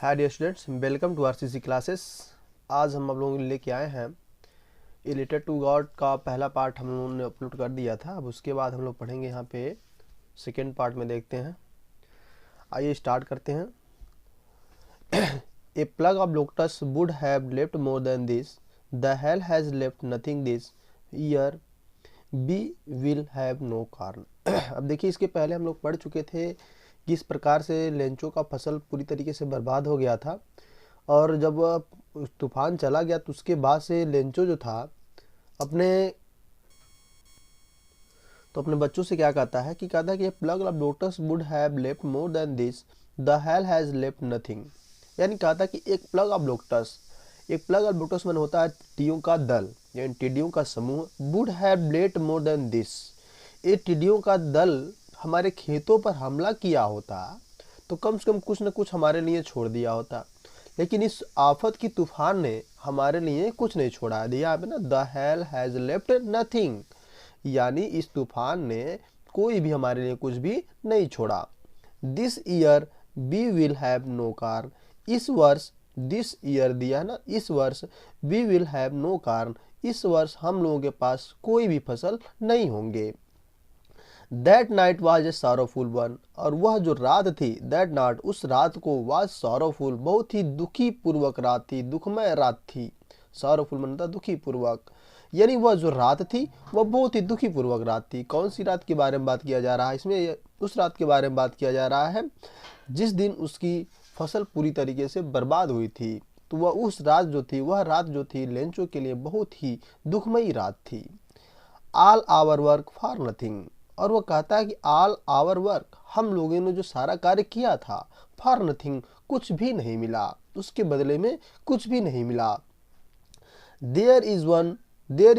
Hi dear students, welcome to RCC classes. आज हम लोग लेके आए हैं ए लेटर टू गॉड का पहला पार्ट हम लोगों ने अपलोड कर दिया था। अब उसके बाद हम लोग पढ़ेंगे यहाँ पे सेकेंड पार्ट में देखते हैं। आइए स्टार्ट करते हैं। A plague of locusts would have left more than this, the hail has left nothing this year, we will have no corn. अब देखिए, इसके पहले हम लोग पढ़ चुके थे कि इस प्रकार से लेंचो का फसल पूरी तरीके से बर्बाद हो गया था। और जब तूफान चला गया तो उसके बाद से लेंचो जो था अपने अपने बच्चों से क्या कहता है कि plug of locusts would have left more than this, the hail has left nothing. यानी कहता कि एक प्लग ऑफ लोटस मन होता है टिड्डियों का दल, यानी टिड्डियों का समूह। Would have left more than this, ये टिड्डियों का दल हमारे खेतों पर हमला किया होता तो कम से कम कुछ न कुछ हमारे लिए छोड़ दिया होता, लेकिन इस आफत की तूफान ने हमारे लिए कुछ नहीं छोड़ा दिया है ना। The hail has left nothing, यानी इस तूफान ने कोई भी हमारे लिए कुछ भी नहीं छोड़ा। This year we will have no corn, इस वर्ष, दिस ईयर दिया है ना, इस वर्ष we will have no corn, इस वर्ष हम लोगों के पास कोई भी फसल नहीं होंगे। That night was a sorrowful one, और वह जो रात थी, दैट नाइट, उस रात को, वाज सॉरोफुल, बहुत ही दुखी पूर्वक रात थी, दुखमय रात थी। सॉरोफुल मतलब दुखी पूर्वक, यानी वह जो रात थी वह बहुत ही दुखी पूर्वक रात थी। कौन सी रात के बारे में बात किया जा रहा है इसमें? उस रात के बारे में बात किया जा रहा है जिस दिन उसकी फसल पूरी तरीके से बर्बाद हुई थी। तो वह उस रात जो थी, वह रात जो थी लेंचो के लिए बहुत ही दुखमयी रात थी। All our work for nothing, और वह कहता है कि ऑल आवर वर्क, हम लोगों ने जो सारा कार्य किया था, फॉर नथिंग, कुछ भी नहीं मिला, उसके बदले में कुछ भी नहीं मिला। There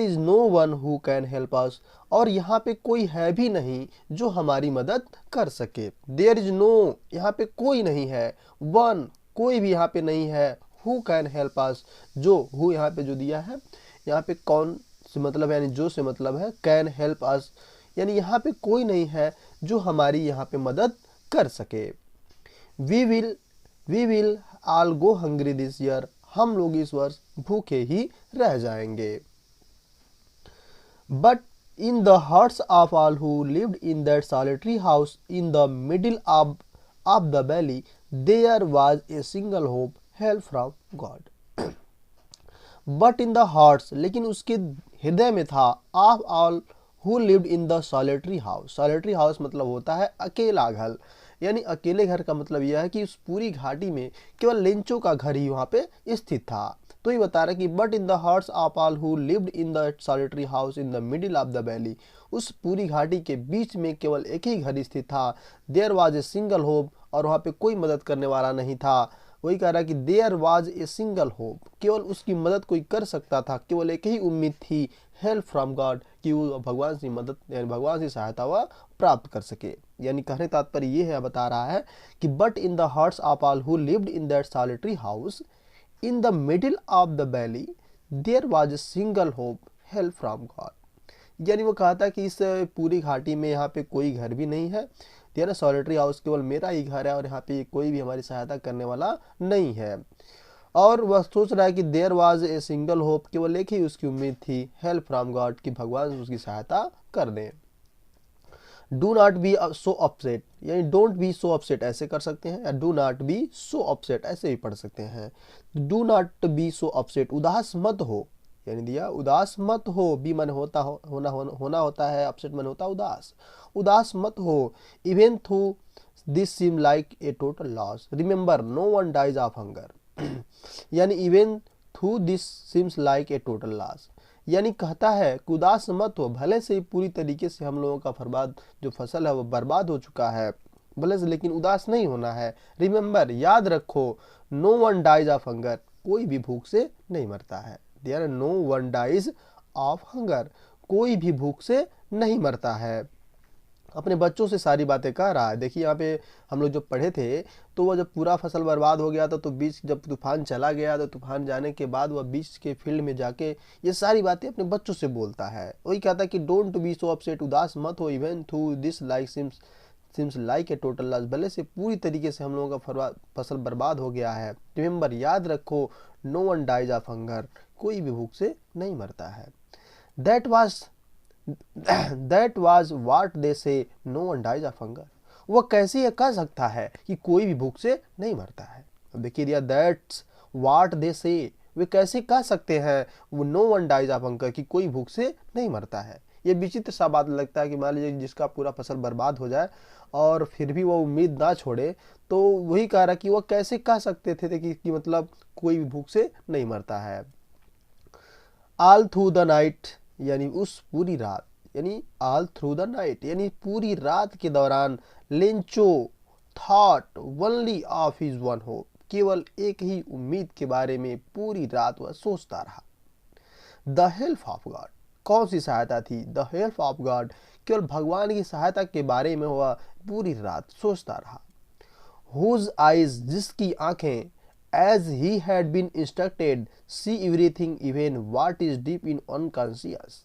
is no one who can help us, और यहाँ पे कोई है भी नहीं जो हमारी मदद कर सके। देयर इज नो, यहाँ पे कोई नहीं है, वन, कोई भी यहाँ पे नहीं है, हु कैन हेल्प अस, जो हु यहाँ पे जो दिया है, यहाँ पे कौन से मतलब है, यानी जो से मतलब है, कैन हेल्प अस, यानी यहाँ पे कोई नहीं है जो हमारी यहाँ पे मदद कर सके। We will all go hungry this year, हम लोग इस वर्ष भूखे ही रह जाएंगे। But in the hearts of all who lived in that solitary house in the middle of the valley, there was a single hope, help from God. But in the hearts, लेकिन उसके हृदय में था, of all who lived in the solitary house. Solitary house मतलब होता है अकेला घर, यानी अकेले घर का मतलब यह है कि उस पूरी घाटी में केवल लेंचो का घर ही वहां पे स्थित था। तो ये बता रहा है कि but in the hearts of all who lived in the solitary house in the middle of the valley, उस पूरी घाटी के बीच में केवल एक ही घर स्थित था। There was a single hope, और वहां पे कोई मदद करने वाला नहीं था। वही कह रहा है कि there was a single hope, केवल उसकी मदद कोई कर सकता था, केवल एक ही उम्मीद थी, हेल्प फ्रॉम गॉड, कि वो भगवान से मदद, यानी भगवान से सहायता वह प्राप्त कर सके। यानी कहने तात्पर्य ये है, बता रहा है कि but in the hearts of all who lived in that solitary house in the middle of the valley, there was a single hope, help from God. यानी वो कहा था कि इस पूरी घाटी में यहाँ पे कोई घर भी नहीं है, तेरा सॉलिटरी हाउस केवल मेरा ही घर है, और यहाँ पे कोई भी हमारी सहायता करने वाला नहीं है। और वह सोच रहा है कि there was a single hope, केवल एक ही उसकी उम्मीद थी, हेल्प फ्रॉम गॉड, कि भगवान उसकी सहायता कर दें। Do not be so upset, यानी डोंट बी सो अपसेट ऐसे कर सकते हैं, या do not be so upset ऐसे भी पढ़ सकते हैं। Do not be so upset, उदास मत हो, यानी दिया उदास मत हो, बी मन होता हो, होना होता है, अपसेट मन होता उदास, उदास मत हो। Even though this seem like a total loss, remember no one dies of hunger. यानी even though this seems like a total loss, यानी कहता है कि उदास मत हो, भले से ही पूरी तरीके से हम लोगों का बर्बाद जो फसल है वो बर्बाद हो चुका है, भले से, लेकिन उदास नहीं होना है। रिमेंबर, याद रखो, no one dies of hunger, कोई भी भूख से नहीं मरता है। There no one dies of hunger, कोई भी भूख से नहीं मरता है। अपने बच्चों से सारी बातें कह रहा है। देखिए यहाँ पे हम लोग जब पढ़े थे तो वह जब पूरा फसल बर्बाद हो गया था, तो बीच जब तूफान चला गया, तो तूफान जाने के बाद वह बीच के फील्ड में जाके ये सारी बातें अपने बच्चों से बोलता है। वही कहता है कि डोंट बी सो अपसेट, उदास मत हो, even though this like seems like a total loss, भले से पूरी तरीके से हम लोगों का फसल बर्बाद हो गया है। रिमेंबर, याद रखो, no one dies of hunger, कोई भी भूख से नहीं मरता है। That was what they say, no one dies of hunger, वह कैसे कह सकता है कि कोई भी भूख से नहीं मरता है। अब देखिए दिया, दैट्स व्हाट दे से, वे कैसे कह सकते हैं वो no one dies of hunger, कि कोई भूख से नहीं मरता है। ये विचित्र सा बात लगता है कि मान लीजिए जिसका पूरा फसल बर्बाद हो जाए और फिर भी वो उम्मीद ना छोड़े, तो वही कह रहा कि वो कैसे कह सकते थे कि मतलब कोई भी भूख से नहीं मरता है। ऑल थ्रू द नाइट, यानी उस पूरी रात, यानी ऑल थ्रू द नाइट यानी पूरी रात के दौरान, Lencho thought only of his one hope, केवल एक ही उम्मीद के बारे में पूरी रात वह सोचता रहा। द हेल्प ऑफ गॉड, कौन सी सहायता थी? द हेल्प ऑफ गॉड, केवल भगवान की सहायता के बारे में वह पूरी रात सोचता रहा। हुज आइज, जिसकी आंखें, as he had been instructed, see everything even what is deep in unconscious.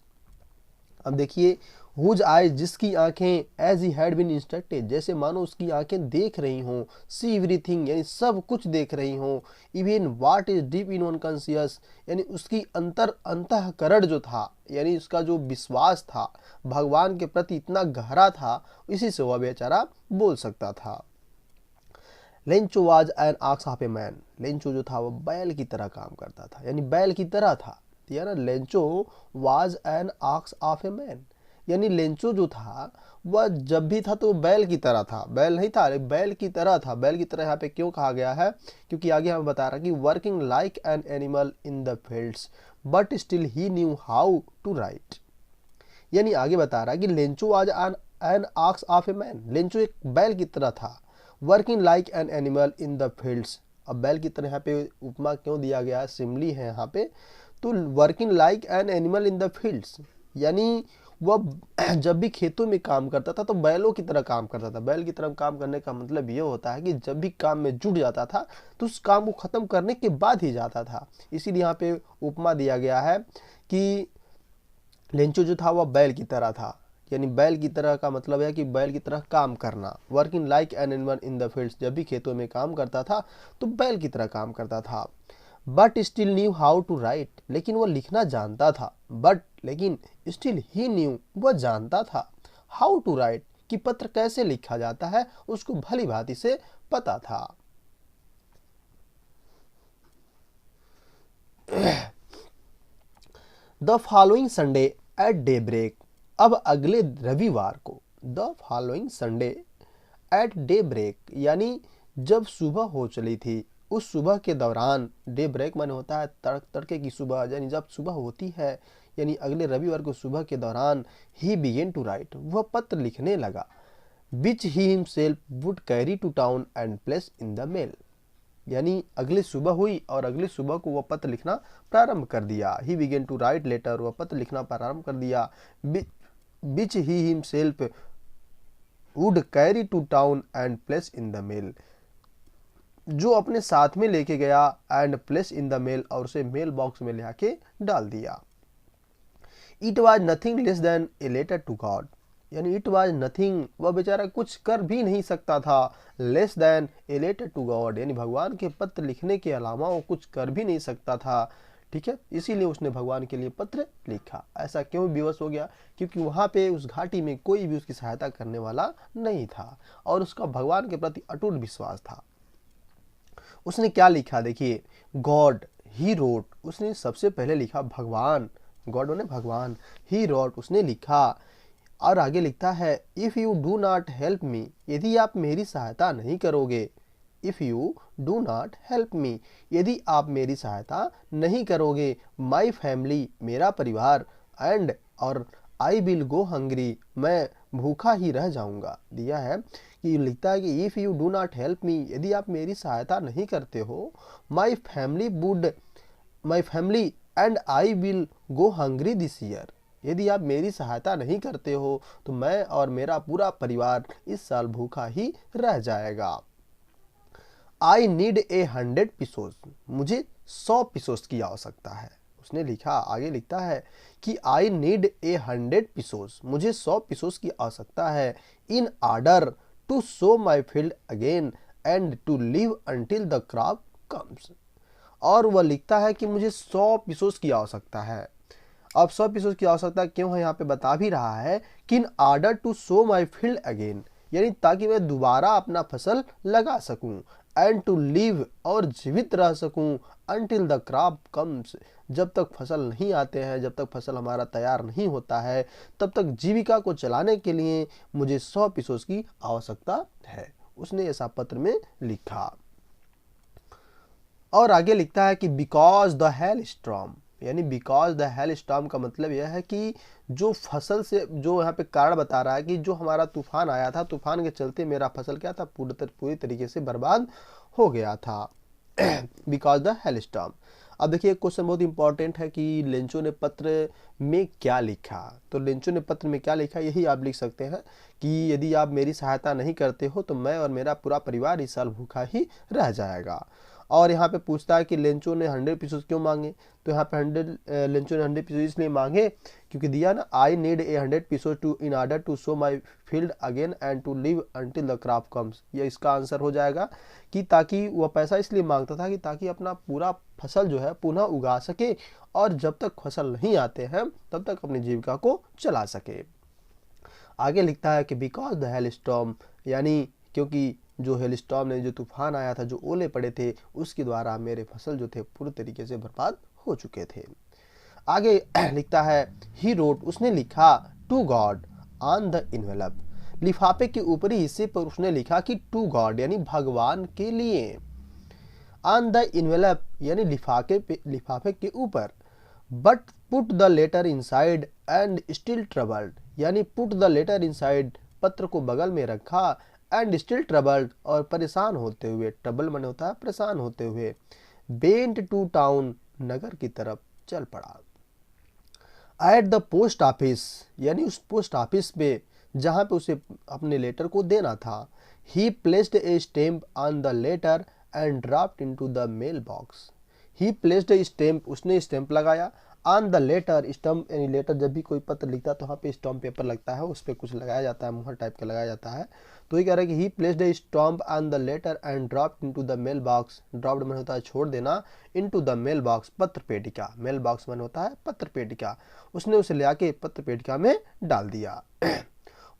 अब देखिए, हुज आइज, जिसकी आंखें, as he had been instructed, जैसे मानो उसकी आंखें देख रही हों, सी एवरीथिंग यानी सब कुछ देख रही हों, even what is deep in unconscious यानी उसकी अंतःकरण जो था, यानी उसका जो विश्वास था भगवान के प्रति इतना गहरा था, इसी से वह बेचारा बोल सकता था। Lencho was an ox of a man, Lencho जो था वह बैल की तरह काम करता था, यानी बैल की तरह था। ना, Lencho was an ox of a man, यानी लेंचो जो था वह जब भी था तो बैल की तरह था, बैल नहीं था, बैल की तरह था। बैल की तरह यहाँ पे क्यों कहा गया है? क्योंकि आगे हमें बता रहा कि working like an animal in the fields but still he knew how to write, यानी आगे बता रहा कि Lencho was an ox of a man, Lencho एक बैल की तरह था। Working like an animal in the fields, अब बैल की तरह यहाँ पे उपमा क्यों दिया गया है, सिमली है यहाँ पे, तो working like an animal in the fields, यानी वह जब भी खेतों में काम करता था तो बैलों की तरह काम करता था। बैल की तरह काम करने का मतलब ये होता है कि जब भी काम में जुट जाता था तो उस काम को खत्म करने के बाद ही जाता था। इसीलिए यहाँ पे उपमा दिया गया है कि लेंचो जो था वह बैल की तरह था, यानी बैल की तरह का मतलब है कि बैल की तरह काम करना। Working like an animal in the fields, जब भी खेतों में काम करता था तो बैल की तरह काम करता था। But still knew how to write, लेकिन वह लिखना जानता था। बट लेकिन स्टिल ही न्यू, वह जानता था, हाउ टू राइट कि पत्र कैसे लिखा जाता है, उसको भली भांति से पता था। The following Sunday at daybreak, अब अगले रविवार को, the following Sunday at daybreak यानी जब सुबह हो चली थी, उस सुबह के दौरान, डे ब्रेक माने होता है तड़के की सुबह, यानी जब सुबह होती है, यानी अगले रविवार को सुबह के दौरान, ही बिगेन टू राइट, वह पत्र लिखने लगा, which he himself would carry to town and place in the mail, यानी अगली सुबह हुई और अगली सुबह को वह पत्र लिखना प्रारंभ कर दिया। He began to write letter, वह पत्र लिखना प्रारंभ कर दिया। Which he himself would carry to town and place in the mail, जो अपने साथ में लेके गया, and place in the mail, और उसे मेल बॉक्स में ले आके डाल दिया। It was nothing less than a letter to God, यानी इट वॉज नथिंग, वह बेचारा कुछ कर भी नहीं सकता था, less than a letter to God, यानी भगवान के पत्र लिखने के अलावा वो कुछ कर भी नहीं सकता था। ठीक है, इसीलिए उसने भगवान के लिए पत्र लिखा। ऐसा क्यों विवश हो गया? क्योंकि वहां पे उस घाटी में कोई भी उसकी सहायता करने वाला नहीं था और उसका भगवान के प्रति अटूट विश्वास था। उसने क्या लिखा देखिए, गॉड, ही रोट, उसने सबसे पहले लिखा भगवान, गॉड ने भगवान, ही रोट, उसने लिखा, और आगे लिखता है, if you do not help me, यदि आप मेरी सहायता नहीं करोगे, if you do not help me, यदि आप मेरी सहायता नहीं करोगे, माई फैमिली, मेरा परिवार, एंड और आई विल गो हंग्री, मैं भूखा ही रह जाऊंगा। दिया है कि लिखता है कि if you do not help me, यदि आप मेरी सहायता नहीं करते हो, my family and I will go hungry this year, यदि आप मेरी सहायता नहीं करते हो तो मैं और मेरा पूरा परिवार इस साल भूखा ही रह जाएगा। आई नीड ए 100 पिसोस, मुझे 100 पिसोस की आवश्यकता है। उसने लिखा, आगे लिखता है कि आई नीड ए 100 पिसोस, मुझे 100 पिसोस की आवश्यकता है, in order to sow my field again and to live until the crop comes। और वह लिखता है कि मुझे 100 पीसोस की आवश्यकता है। अब 100 पीसोस की आवश्यकता क्यों है, यहाँ पे बता भी रहा है कि in order to sow my field again, यानी ताकि मैं दोबारा अपना फसल लगा सकूं, एंड टू लिव और जीवित रह सकूं अंटिल द क्रॉप कम्स, जब तक फसल नहीं आते हैं, जब तक फसल हमारा तैयार नहीं होता है, तब तक जीविका को चलाने के लिए मुझे 100 पीसोस की आवश्यकता है। उसने ऐसा पत्र में लिखा। और आगे लिखता है कि बिकॉज द हेल स्टॉर्म, यानी बिकॉज द हेल स्टॉर्म का मतलब यह है कि जो फसल से, जो यहाँ पे कारण बता रहा है कि जो हमारा तूफान आया था, तूफान के चलते मेरा फसल क्या था, पूरी तरीके से बर्बाद हो गया था। Because the hell storm. अब देखिए एक क्वेश्चन बहुत इंपॉर्टेंट है कि लेंचो ने पत्र में क्या लिखा। तो लेंचो ने पत्र में क्या लिखा, यही आप लिख सकते हैं कि यदि आप मेरी सहायता नहीं करते हो तो मैं और मेरा पूरा परिवार इस साल भूखा ही रह जाएगा। और यहाँ पे पूछता है कि लेंचो ने 100 पीसेस क्यों मांगे, तो यहाँ पे लेंचो ने 100 पीसेस इसलिए मांगे क्योंकि दिया ना, I need a 100 pesos to in order to sow my field again and to live until the crop comes. ये इसका आंसर हो जाएगा कि ताकि वह पैसा इसलिए मांगता था कि ताकि अपना पूरा फसल जो है पुनः उगा सके और जब तक फसल नहीं आते हैं तब तक अपनी जीविका को चला सके। आगे लिखता है कि बिकॉज द हेल स्टॉर्म, यानी क्योंकि जो हेलस्टॉर्म ने, जो तूफान आया था, जो ओले पड़े थे, उसके द्वारा मेरे फसल जो थे पूरी तरीके से बर्बाद हो चुके थे। आगे लिखता है ही रोट, उसने लिखा to God on the envelope, लिफाफे के ऊपरी हिस्से पर उसने लिखा कि टू गॉड यानी भगवान के लिए, ऑन द इनवेलप यानी लिफाफे के ऊपर, but put the letter inside and still troubled, यानी पुट द लेटर इनसाइड, पत्र को बगल में रखा, एंड स्टिल ट्रबल्ड और परेशान होते हुए, ट्रबल मन होता है परेशान होते हुए, बेंट टू टाउन नगर की तरफ चल पड़ा। एट द पोस्ट ऑफिस, यानी उस पोस्ट ऑफिस पे जहां पे उसे अपने लेटर को देना था, he placed a stamp on the letter and dropped into the mail box. He placed a stamp, उसने स्टैम्प लगाया, ऑन द लेटर, स्टम्प यानी लेटर, जब भी कोई पत्र लिखता है तो वहाँ पे स्टम्प पेपर लगता है, उस पर कुछ लगाया जाता है, मुहर टाइप का लगाया जाता है। तो ये कह रहा है कि he placed a stamp on the letter and dropped into the mail box, dropped मन होता है छोड़ देना, इनटू द मेल बॉक्स पत्र पेटिका, मेल बॉक्स मन होता है पत्र पेटिका, उसने उसे ले आके पत्र पेटिका में डाल दिया।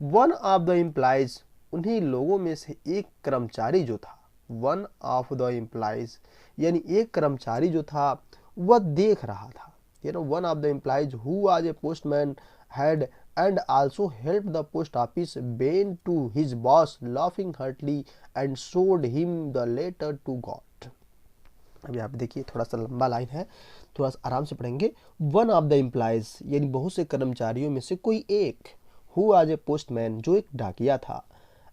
वन ऑफ द एम्प्लॉइज, उन्हीं लोगों में से एक कर्मचारी जो था, वन ऑफ द एम्प्लॉइज यानी एक कर्मचारी जो था वह देख रहा था, one of the employees who was a postman had and also helped the post office bent to his boss laughing heartily and showed him the letter to God। अभी आप देखिए थोड़ा सा लंबा लाइन है, थोड़ा सा आराम से पढ़ेंगे। वन ऑफ द एम्प्लॉइज यानी बहुत से कर्मचारियों में से कोई एक, who was a postman जो एक डाकिया था,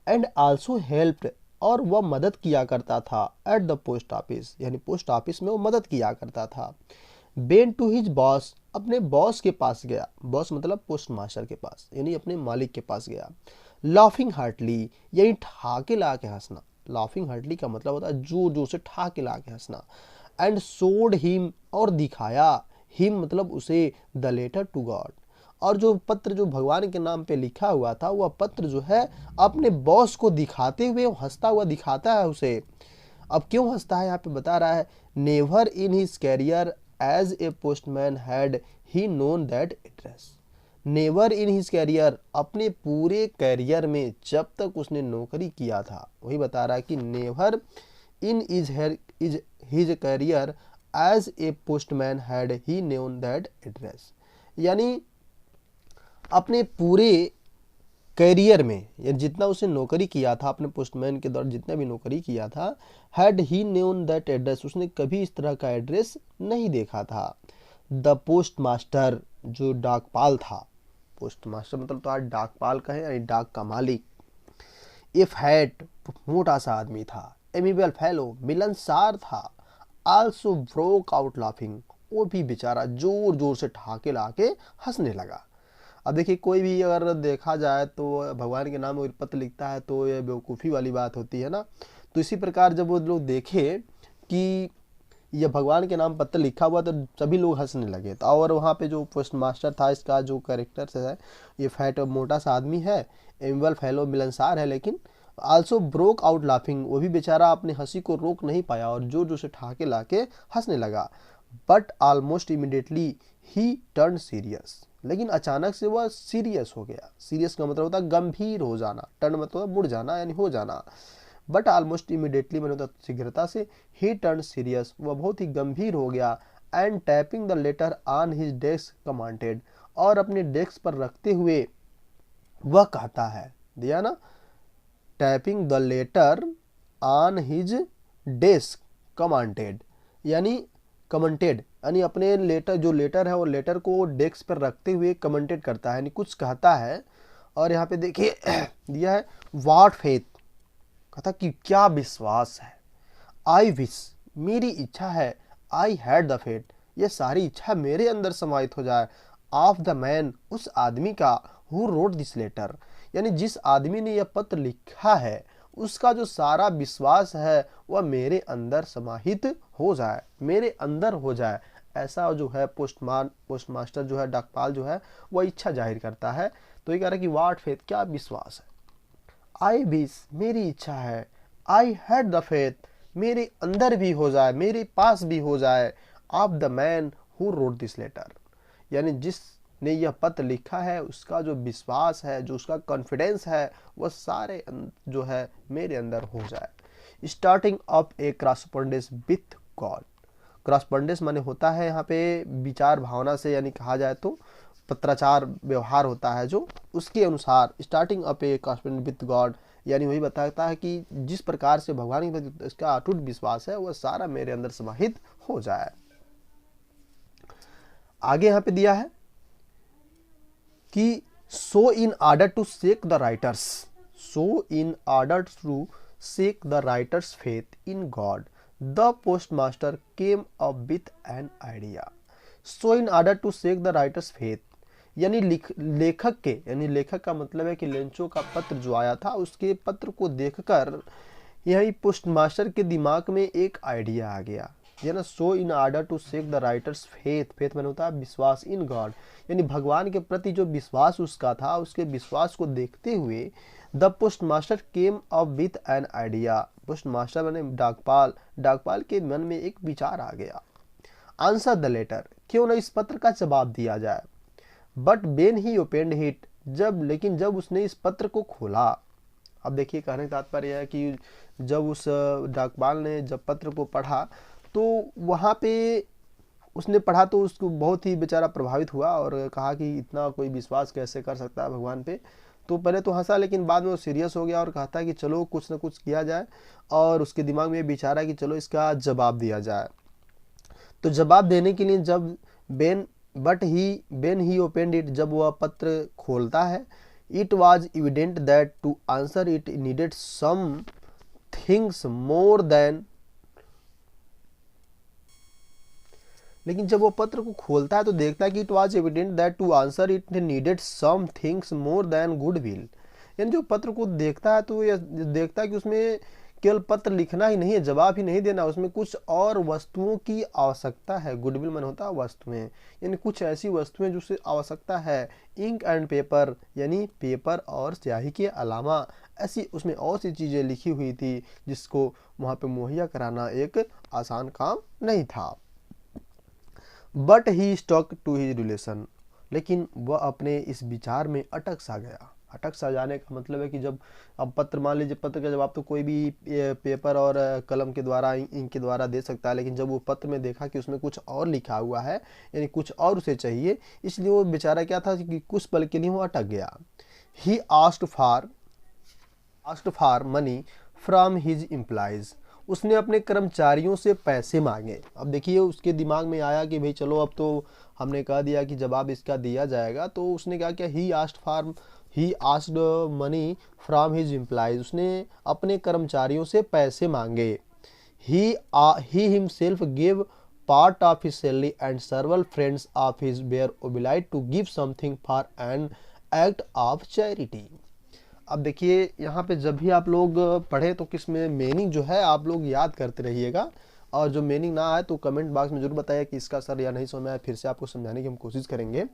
and also helped और वह मदद किया करता था, एट द पोस्ट ऑफिस यानी पोस्ट ऑफिस में वो मदद किया करता था, बेन टू हिज बॉस अपने बॉस के पास गया, बॉस मतलब पोस्ट मास्टर के पास यानी अपने मालिक के पास गया, लाफिंग हार्टली यानी ठाके ला के हंसना, लाफिंग हार्टली का मतलब होता है जोर जोर से ठाके ला के हंसना, एंड सोड हिम और दिखाया, हिम मतलब उसे, द लेटर टू गॉड और जो पत्र जो भगवान के नाम पे लिखा हुआ था वह पत्र जो है अपने बॉस को दिखाते हुए हंसता हुआ दिखाता है उसे। अब क्यों हंसता है यहाँ पे बता रहा है, never in his career as a postman had he known that address, never in his career अपने पूरे कैरियर में जब तक उसने नौकरी किया था, वही बता रहा है कि never in his career as a postman had he known that address, यानी अपने पूरे कैरियर में या जितना उसने नौकरी किया था, अपने पोस्टमैन के दौरान जितना भी नौकरी किया था, had he known that address उसने कभी इस तरह का एड्रेस नहीं देखा था। द पोस्ट मास्टर जो डाकपाल था, पोस्ट मास्टर मतलब तो आज डाकपाल का है यानी डाक का मालिक, इफ हैड मोटा सा आदमी था, एमिबल फेलो मिलनसार था, आल्सो ब्रोक आउट लाफिंग वो भी बेचारा जोर जोर से ठहाके ला के हंसने लगा। अब देखिए कोई भी अगर देखा जाए तो भगवान के नाम पत्र लिखता है तो ये बेवकूफ़ी वाली बात होती है ना, तो इसी प्रकार जब वो लोग देखे कि यह भगवान के नाम पत्र लिखा हुआ तो सभी लोग हंसने लगे। तो और वहाँ पे जो पोस्ट मास्टर था, इसका जो कैरेक्टर है, ये फैट मोटा सा आदमी है, एमिबल फेलो मिलनसार है, लेकिन आल्सो ब्रोक आउट लाफिंग, वो भी बेचारा अपनी हंसी को रोक नहीं पाया और जोर जोर से ठहाके लाके हंसने लगा। But almost immediately he turn serious, लेकिन अचानक से वह सीरियस हो गया। सीरियस का मतलब होता है गंभीर हो जाना, टर्न मतलब मुड़ जाना यानी हो जाना। बट ऑलमोस्ट इमीडिएटली मैंने होता शीघ्रता से, ही टर्न सीरियस, वह बहुत ही गंभीर हो गया। And tapping the later on his desk commanded, और अपने डेस्क पर रखते हुए वह कहता है, दिया ना, tapping the later on his desk commanded यानी कमेंटेड, यानी अपने लेटर, जो लेटर है वो लेटर को डेस्क पर रखते हुए कमेंटेड करता है, यानी कुछ कहता है। और यहाँ पे देखिए दिया है व्हाट फेथ, कहता कि क्या विश्वास है। आई विश, मेरी इच्छा है। आई हैड द फेट, ये सारी इच्छा मेरे अंदर समाहित हो जाए। ऑफ द मैन, उस आदमी का, हु रोट दिस लेटर, यानी जिस आदमी ने यह पत्र लिखा है उसका जो सारा विश्वास है वह मेरे अंदर समाहित हो जाए, मेरे अंदर हो जाए। ऐसा जो है पोस्टमास्टर जो है, डाकपाल जो है, वह इच्छा जाहिर करता है। तो ये कह रहा है कि व्हाट फेथ, क्या विश्वास है। आई विश, मेरी इच्छा है। आई हैड द फेथ, मेरे अंदर भी हो जाए, मेरे पास भी हो जाए। Of the man who wrote this letter, यानी जिसने यह पत्र लिखा है उसका जो विश्वास है, जो उसका कॉन्फिडेंस है, वह सारे जो है मेरे अंदर हो जाए। Starting up a correspondence with God, correspondence माने होता है यहाँ पे विचार भावना से, यानी कहा जाए तो पत्राचार व्यवहार होता है जो, उसके अनुसार starting up a correspondence with God, यानी वही बताता है कि जिस प्रकार से भगवान के प्रति इसका अटूट विश्वास है वह सारा मेरे अंदर समाहित हो जाए। आगे यहाँ पे दिया है कि so in order to shake the writer's, so in order to shake the writer's faith in God, the postmaster came up with an idea. So in order to shake the writer's faith, यानी लेखक के, यानी लेखक का मतलब है कि Lencho का पत्र जो आया था, उसके पत्र को देखकर यही पोस्टमास्टर के दिमाग में एक आइडिया आ गया, है ना। So in order to shake the writer's faith, faith मैंने होता है विश्वास, इन गॉड यानी भगवान के प्रति जो विश्वास उसका था, उसके विश्वास को देखते हुए the postmaster came up with an idea, postmaster मैंने डाकपाल, डाकपाल के मन में एक विचार आ गया। आंसर द लेटर, क्यों ना इस पत्र का जवाब दिया जाए। But when he opened hit, लेकिन जब उसने इस पत्र को खोला, अब देखिए कहने का तात्पर्य है कि जब उस डाकपाल ने जब पत्र को पढ़ा तो वहाँ पे उसने पढ़ा तो उसको बहुत ही बेचारा प्रभावित हुआ और कहा कि इतना कोई विश्वास कैसे कर सकता है भगवान पे। तो पहले तो हंसा, लेकिन बाद में वो सीरियस हो गया और कहता है कि चलो कुछ ना कुछ किया जाए, और उसके दिमाग में विचार है कि चलो इसका जवाब दिया जाए। तो जवाब देने के लिए जब बेन ही ओपेंड इट, जब वह पत्र खोलता है, it was evident that to answer it needed some things more than, लेकिन जब वो पत्र को खोलता है तो देखता है कि it was evident that to answer it needed some things more than goodwill, यानी जो पत्र को देखता है तो ये देखता है कि उसमें केवल पत्र लिखना ही नहीं है, जवाब ही नहीं देना, उसमें कुछ और वस्तुओं की आवश्यकता है। गुडविल मन होता है वस्तुएं, यानी कुछ ऐसी वस्तुएं जिससे आवश्यकता है। इंक एंड पेपर, यानी पेपर और स्याही के अलावा ऐसी उसमें और सी चीज़ें लिखी हुई थी जिसको वहाँ पे मुहैया कराना एक आसान काम नहीं था। But he stuck to his relation, लेकिन वह अपने इस विचार में अटक सा गया। अटक सा जाने का मतलब है कि जब अब पत्र, मान लीजिए पत्र का जवाब तो कोई भी पेपर और कलम के द्वारा, इंक के द्वारा दे सकता है, लेकिन जब वो पत्र में देखा कि उसमें कुछ और लिखा हुआ है, यानी कुछ और उसे चाहिए, इसलिए वो बेचारा क्या था कि कुछ पल के लिए वो अटक गया। He asked for money from his employees, उसने अपने कर्मचारियों से पैसे मांगे। अब देखिए उसके दिमाग में आया कि भाई चलो अब तो हमने कह दिया कि जवाब इसका दिया जाएगा, तो उसने क्या किया, he asked money from his employees, उसने अपने कर्मचारियों से पैसे मांगे। He himself give part of his salary and several friends of his were obliged to give something for an act of charity। अब देखिए यहाँ पे जब भी आप लोग पढ़े तो किसमें मीनिंग जो है आप लोग याद करते रहिएगा, और जो मीनिंग ना आए तो कमेंट बॉक्स में जरूर बताइए कि इसका सर या नहीं समझ में आया, फिर से आपको समझाने की हम कोशिश करेंगे।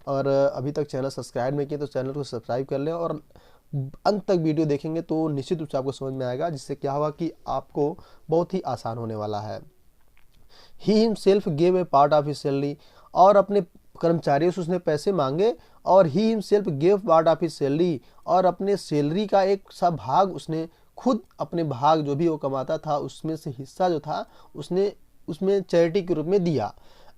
और अभी तक चैनल सब्सक्राइब नहीं किया तो चैनल को सब्सक्राइब कर लें और अंत तक वीडियो देखेंगे तो निश्चित रूप से आपको समझ में आएगा, जिससे क्या होगा कि आपको बहुत ही आसान होने वाला है। He himself gave a part of his salary, और अपने कर्मचारियों से उसने पैसे मांगे, और he himself gave part of his salary, और अपने सैलरी का एक सा भाग उसने खुद, अपने भाग जो भी वो कमाता था उसमें से हिस्सा जो था उसने उसमें चैरिटी के रूप में दिया।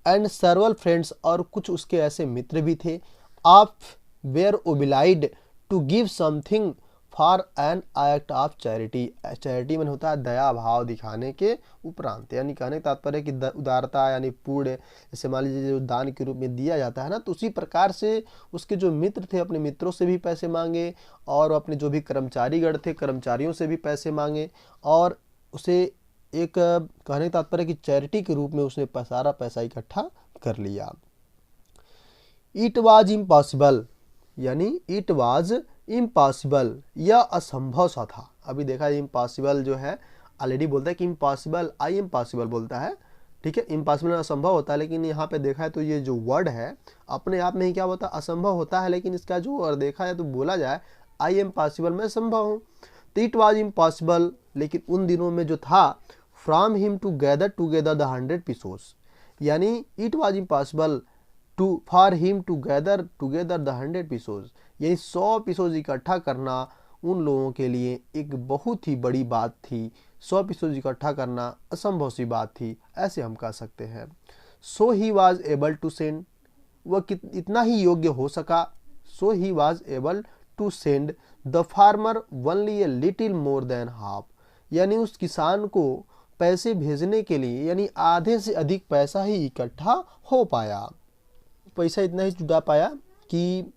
एंड सर्वल फ्रेंड्स, और कुछ उसके ऐसे मित्र भी थे, आप were obliged to give something for an act of charity. Charity में होता है दया भाव दिखाने के उपरांत, यानी कहने का तात्पर्य कि उदारता यानी पूर्ण, जैसे मान लीजिए जो दान के रूप में दिया जाता है ना, तो उसी प्रकार से उसके जो मित्र थे अपने मित्रों से भी पैसे मांगे, और अपने जो भी कर्मचारीगण थे कर्मचारियों से भी पैसे मांगे, और उसे एक कहने का तात्पर्य कि चैरिटी के रूप में उसने सारा पैसा इकट्ठा कर लिया। इट वाज इम्पॉसिबल, यानी इट वाज इम्पॉसिबल, यह असंभव सा था। अभी देखा इम्पॉसिबल जो है ऑलरेडी बोलता है कि इम्पॉसिबल, आई एम पॉसिबल बोलता है, ठीक है। इम्पॉसिबल असंभव होता है, लेकिन यहाँ पे देखा है तो ये जो वर्ड है अपने आप में ही क्या होता है, असंभव होता है, लेकिन इसका जो और देखा है तो बोला जाए आई एम पॉसिबल, मैं संभव हूँ। तो इट वाज इम्पॉसिबल, लेकिन उन दिनों में जो था, from him to gather together the 100 pesos, यानी it was impossible to for him to gather together the 100 pesos, यानी 100 पीसोस इकट्ठा करना उन लोगों के लिए एक बहुत ही बड़ी बात थी। 100 पीसोस इकट्ठा करना असंभव सी बात थी, ऐसे हम कह सकते हैं। So he was able to send, वह इतना ही योग्य हो सका। So he was able to send the farmer only a little more than half, यानी उस किसान को पैसे भेजने के लिए यानी आधे से अधिक पैसा ही इकट्ठा हो पाया। पैसा इतना ही जुटा पाया कि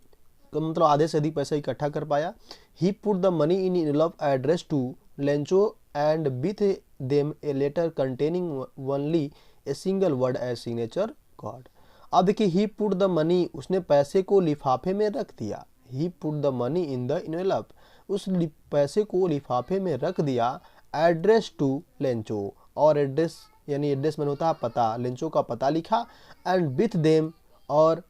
मतलब आधे से अधिक पैसा इकट्ठा कर पाया। He put the money in envelope addressed to Lencho and with them a letter containing only a single word as signature God. अब देखिए, ही पुट द मनी, उसने पैसे को लिफाफे में रख दिया। He put the money in the envelope, उस पैसे को लिफाफे में रख दिया। एड्रेस टू लेंचो, और एड्रेस यानी एड्रेस में होता है पता, लेंचो का पता लिखा। एंड विथ देम, और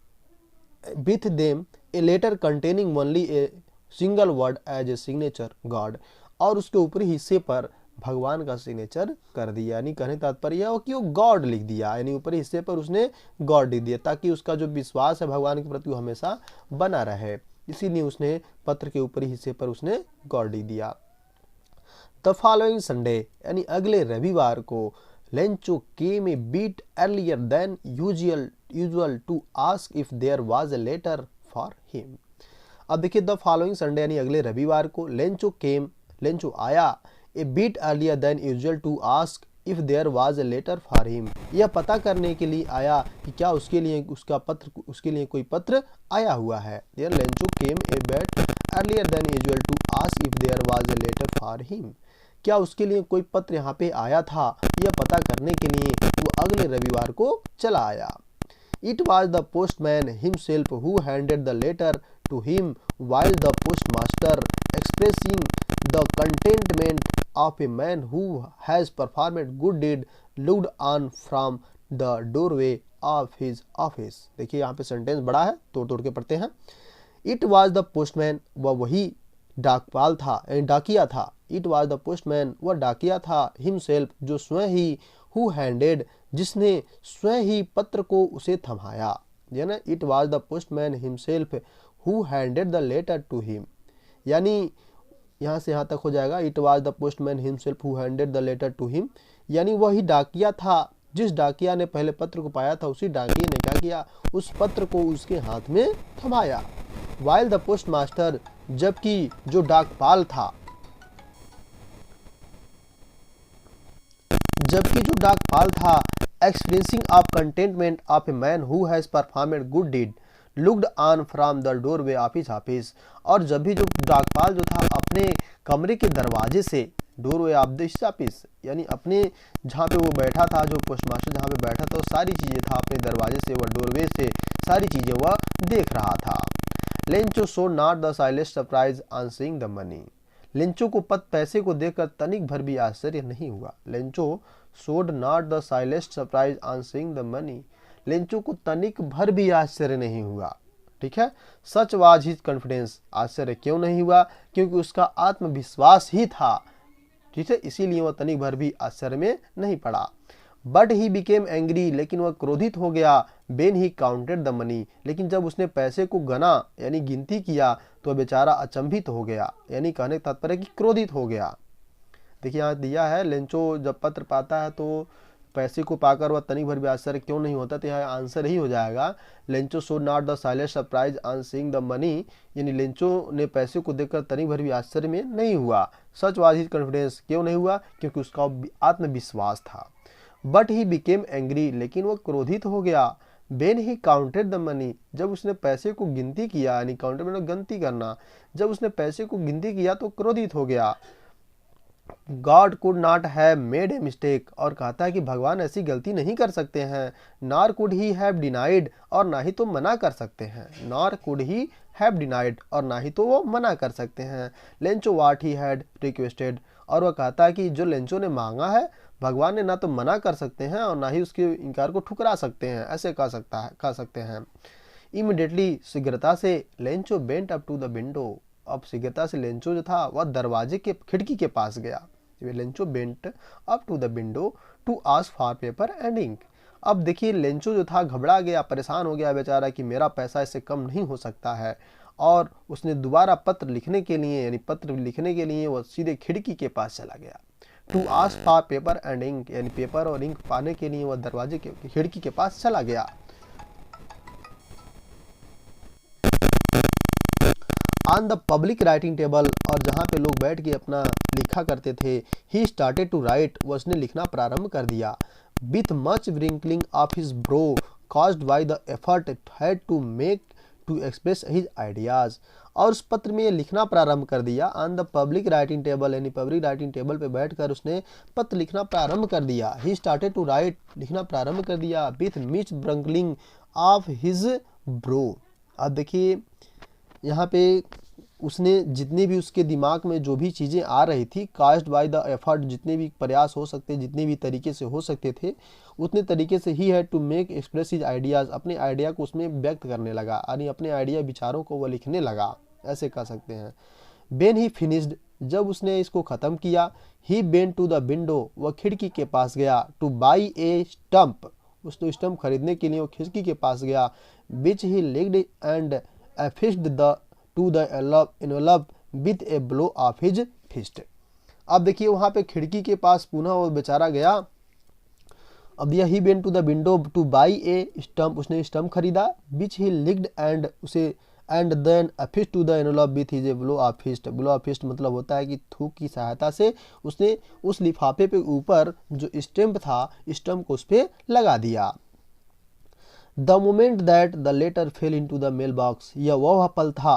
with them a letter containing only a single word as a signature God, और उसके ऊपरी हिस्से पर भगवान का सिग्नेचर कर दिया, यानी कहने तात्पर्य हो कि वो गॉड लिख दिया, यानी ऊपरी हिस्से पर उसने गॉड लिख दिया, ताकि उसका जो विश्वास है भगवान के प्रति वो हमेशा बना रहे। इसीलिए उसने पत्र के ऊपरी हिस्से पर उसने गॉड लिख दिया। द फॉलोइंग संडे, यानी अगले रविवार को, Lencho came a bit earlier than usual to ask if there was a letter for him. अब देखिए, द फॉलोइंग संडे यानी अगले रविवार को, लेंचो आया, a bit earlier than usual to ask if there was a letter for him, यह पता करने के लिए आया कि क्या उसके लिए कोई पत्र आया हुआ है। Lencho came a bit earlier than usual to ask if there was a letter for him, क्या उसके लिए कोई पत्र यहाँ पे आया था, यह पता करने के लिए वो अगले रविवार को चला आया। It was the postman himself who handed the letter to him while the postmaster, expressing the contentment of a man who has performed good deed, looked on from the doorway of his office। देखिए यहाँ पे sentence बड़ा है, तोड़ तोड़ के पढ़ते हैं। इट वॉज द पोस्टमैन, वह वही डाकपाल था, डाकिया था। इट वॉज द पोस्टमैन, वह डाकिया था। हिमसेल्फ, जो स्वयं ही। हु हैंडेड, जिसने स्वयं ही पत्र को उसे थमाया। यानी it was the postman himself who handed the letter to him, यानी यहाँ से यहाँ तक हो जाएगा। It was the postman himself who handed the letter to him, यानी वही डाकिया था, जिस डाकिया ने पहले पत्र को पाया था, उसी डाकिया ने क्या किया, उस पत्र को उसके हाथ में थमाया। वाइल द पोस्ट मास्टर, जबकि जो डाकपाल था, experiencing of contentment of a man who has performed good deed, looked on from the doorway of his office, और जब भी जो डाकपाल जो था अपने कमरे के दरवाजे से, डोरवे ऑफ दिस ऑफिस यानी अपने जहाँ पे वो बैठा था, जो पोस्टमास्टर जहाँ पे बैठा था, वो सारी चीज़ें था अपने दरवाजे से, वह डोरवे से सारी चीज़ें वह देख रहा था। Lencho show not the silent surprise on seeing the money, Lencho को पैसे को देखकर तनिक भर भी आश्चर्य नहीं हुआ। Lencho showed not the silent surprise on seeing the money, Lencho को तनिक भर भी आश्चर्य नहीं हुआ। ठीक है। सच वाज हिज कॉन्फिडेंस, आश्चर्य क्यों नहीं हुआ, क्योंकि उसका आत्मविश्वास ही था, ठीक है, इसीलिए वह तनिक भर भी आश्चर्य में नहीं पड़ा। बट ही बिकेम एंग्री, लेकिन वह क्रोधित हो गया। Ben he counted the money, लेकिन जब उसने पैसे को गना यानी गिनती किया तो बेचारा अचंभित हो गया, यानी कहने का तात्पर्य कि क्रोधित हो गया। देखिए यहाँ दिया है, लेंचो जब पत्र पाता है तो पैसे को पाकर वह तनिक भर भी आश्चर्य क्यों नहीं होता, तो यहाँ आंसर ही हो जाएगा Lencho show not the silent surprise on seeing the money, यानी लेंचो ने पैसे को देखकर तनिक भर भी आश्चर्य में नहीं हुआ। सच वाज हिज कॉन्फिडेंस, क्यों नहीं हुआ, क्योंकि उसका आत्मविश्वास था। बट ही बिकेम एंग्री, लेकिन वह क्रोधित हो गया। Ben he counted the money, जब उसने पैसे को गिनती किया, यानी काउंटेड मतलब गिनती करना, जब उसने पैसे को गिनती किया तो क्रोधित हो गया। God could not have made a mistake, और कहता है कि भगवान ऐसी गलती नहीं कर सकते हैं। Nor could he have denied, और ना ही तो मना कर सकते हैं। Nor could he have denied, और ना ही तो वो मना कर सकते हैं। Lencho what he had requested, और वह कहता है कि जो लेंचो ने मांगा है भगवान ने ना तो मना कर सकते हैं और ना ही उसके इनकार को ठुकरा सकते हैं, ऐसे कह सकते हैं। इमीडिएटली, शीघ्रता से, Lencho went up to the window, अब शीघ्रता से लेंचो जो था वह दरवाजे के खिड़की के पास गया। Lencho went up to the window to ask for paper and ink. अब देखिए लेंचो जो था घबरा गया, परेशान हो गया बेचारा कि मेरा पैसा इससे कम नहीं हो सकता है, और उसने दोबारा पत्र लिखने के लिए, यानी पत्र लिखने के लिए वह सीधे खिड़की के पास चला गया। To ask for paper and ink, यानी पेपर और इंक पाने के लिए वह दरवाजे के खिड़की के पास चला गया। On the public writing table, और जहाँ पे लोग बैठ के अपना लिखा करते थे, ही स्टार्टेड टू राइट, वो उसने लिखना प्रारंभ कर दिया। With much wrinkling of his brow caused by the effort had to make to express his ideas, और उस पत्र में ये लिखना प्रारंभ कर दिया। On the public writing table, यानी पब्लिक राइटिंग टेबल पे बैठकर उसने पत्र लिखना प्रारंभ कर दिया। ही स्टार्टेड टू राइट, लिखना प्रारंभ कर दिया। With much wrinkling of his brow, अब देखिए यहाँ पे उसने जितने भी उसके दिमाग में जो भी चीज़ें आ रही थी, कास्ट बाय द एफर्ट, जितने भी प्रयास हो सकते, जितने भी तरीके से हो सकते थे, उतने तरीके से he had to make express his ideas, अपने आइडिया को उसमें व्यक्त करने लगा, यानी अपने आइडिया विचारों को वह लिखने लगा, ऐसे कह सकते हैं। बेन ही फिनिश्ड, जब उसने इसको ख़त्म किया। ही बेन टू द विंडो, वह खिड़की के पास गया। टू बाई ए स्टम्प, उसने स्टम्प खरीदने के लिए वो खिड़की के पास गया। Which he licked and affixed to the envelope with a blow of his fist। अब देखिए वहां पे खिड़की के पास पुनः वो बेचारा गया। अब दिया ही बेन to the window to buy a stamp, उसने स्टम्प खरीदा। विच ही लिग्ड एंड उसे and then affixed to the envelope with his blow of fist। blow of fist मतलब होता है कि थूक की सहायता से उसने उस लिफाफे पे ऊपर जो स्टैम्प था, स्टम्प को उस पर लगा दिया। The moment that the letter fell into the mailbox, यह वह पल था।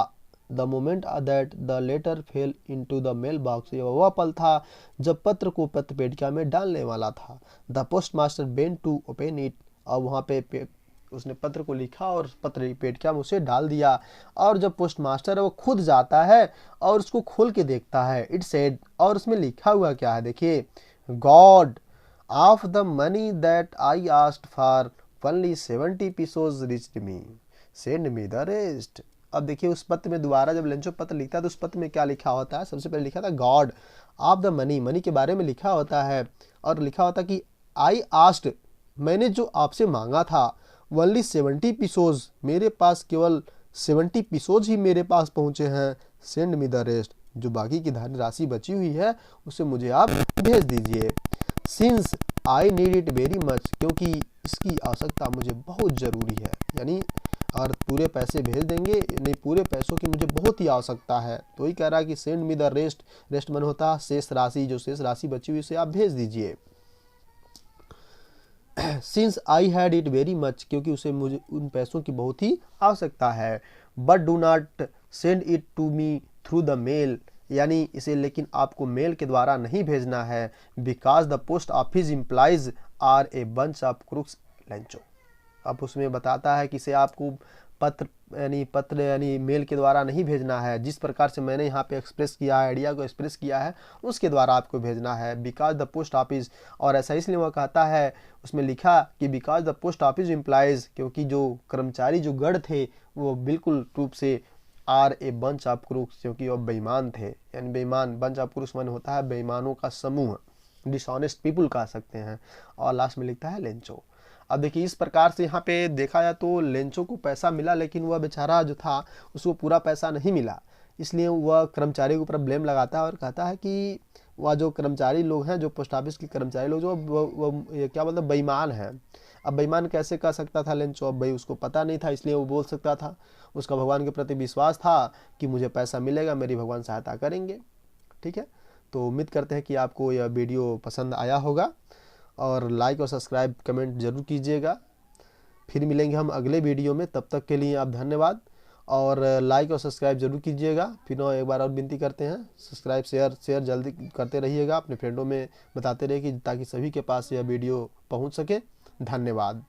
The moment that the letter fell into the mailbox, यह वह पल था जब पत्र को पत्र पेटिका में डालने वाला था। The postmaster bent to open it, और वहाँ पे उसने पत्र को लिखा और पत्र पेटिका में उसे डाल दिया। और जब पोस्ट मास्टर है वो खुद जाता है और उसको खोल के देखता है। It said, और उसमें लिखा हुआ क्या है देखिए, God of the money that I asked for only 70 pesos reached me, send me the rest। अब देखिए उस पत्र में दोबारा जब लेंचो पत्र लिखता है तो उस पत्र में क्या लिखा होता है, सबसे पहले लिखा था God of the money, money के बारे में लिखा होता है, और लिखा होता कि आई आस्क्ड, मैंने जो आपसे मांगा था, ओनली 70 पीसोज, मेरे पास केवल 70 पीसोज ही मेरे पास पहुंचे हैं, सेंड मी द रेस्ट, जो बाकी की धन राशि बची हुई है उसे मुझे आप भेज दीजिए। Since I need it very much, क्योंकि इसकी आवश्यकता मुझे बहुत ज़रूरी है, यानी और पूरे पैसे भेज देंगे, नहीं पूरे पैसों की मुझे बहुत ही आवश्यकता है। तो वही कह रहा है कि send me the rest, rest मन होता है शेष राशि, जो शेष राशि बची हुई उसे आप भेज दीजिए। Since I had it very much, क्योंकि उसे मुझे उन पैसों की बहुत ही आवश्यकता है। But do not send it to me through the mail, यानी इसे लेकिन आपको मेल के द्वारा नहीं भेजना है। Because the post office employees are a bunch of crooks Lencho. अब उसमें बताता है कि इसे आपको पत्र यानी मेल के द्वारा नहीं भेजना है। जिस प्रकार से मैंने यहाँ पे एक्सप्रेस किया है, आइडिया को एक्सप्रेस किया है, उसके द्वारा आपको भेजना है। बिकॉज द पोस्ट ऑफिस, और ऐसा इसलिए वह कहता है, उसमें लिखा कि because the post office implies, क्योंकि जो कर्मचारी जो गढ़ थे वो बिल्कुल रूप से are a bunch of crooks, क्योंकि वो बेईमान थे। यानी बेईमान, बंच ऑफ क्रूक्स मन होता है बेईमानों का समूह, डिसऑनेस्ट पीपुल कह सकते हैं। और लास्ट में लिखता है लेंचो। अब देखिए इस प्रकार से यहाँ पे देखा जाए तो लेंचो को पैसा मिला, लेकिन वह बेचारा जो था उसको पूरा पैसा नहीं मिला। इसलिए वह कर्मचारी के ऊपर ब्लेम लगाता है और कहता है कि वह जो कर्मचारी लोग हैं, जो पोस्ट ऑफिस के कर्मचारी लोग, जो वो क्या बोलते हैं, बेईमान हैं। अब बेईमान कैसे कह सकता था लेंचो? अब भाई उसको पता नहीं था, इसलिए वो बोल सकता था। उसका भगवान के प्रति विश्वास था कि मुझे पैसा मिलेगा, मेरी भगवान सहायता करेंगे। ठीक है, तो उम्मीद करते हैं कि आपको यह वीडियो पसंद आया होगा, और लाइक और सब्सक्राइब कमेंट जरूर कीजिएगा। फिर मिलेंगे हम अगले वीडियो में, तब तक के लिए आप धन्यवाद। और लाइक और सब्सक्राइब जरूर कीजिएगा। फिर एक बार और विनती करते हैं, सब्सक्राइब शेयर जल्दी करते रहिएगा, अपने फ्रेंडों में बताते रहिए, ताकि सभी के पास यह वीडियो पहुंच सके। धन्यवाद।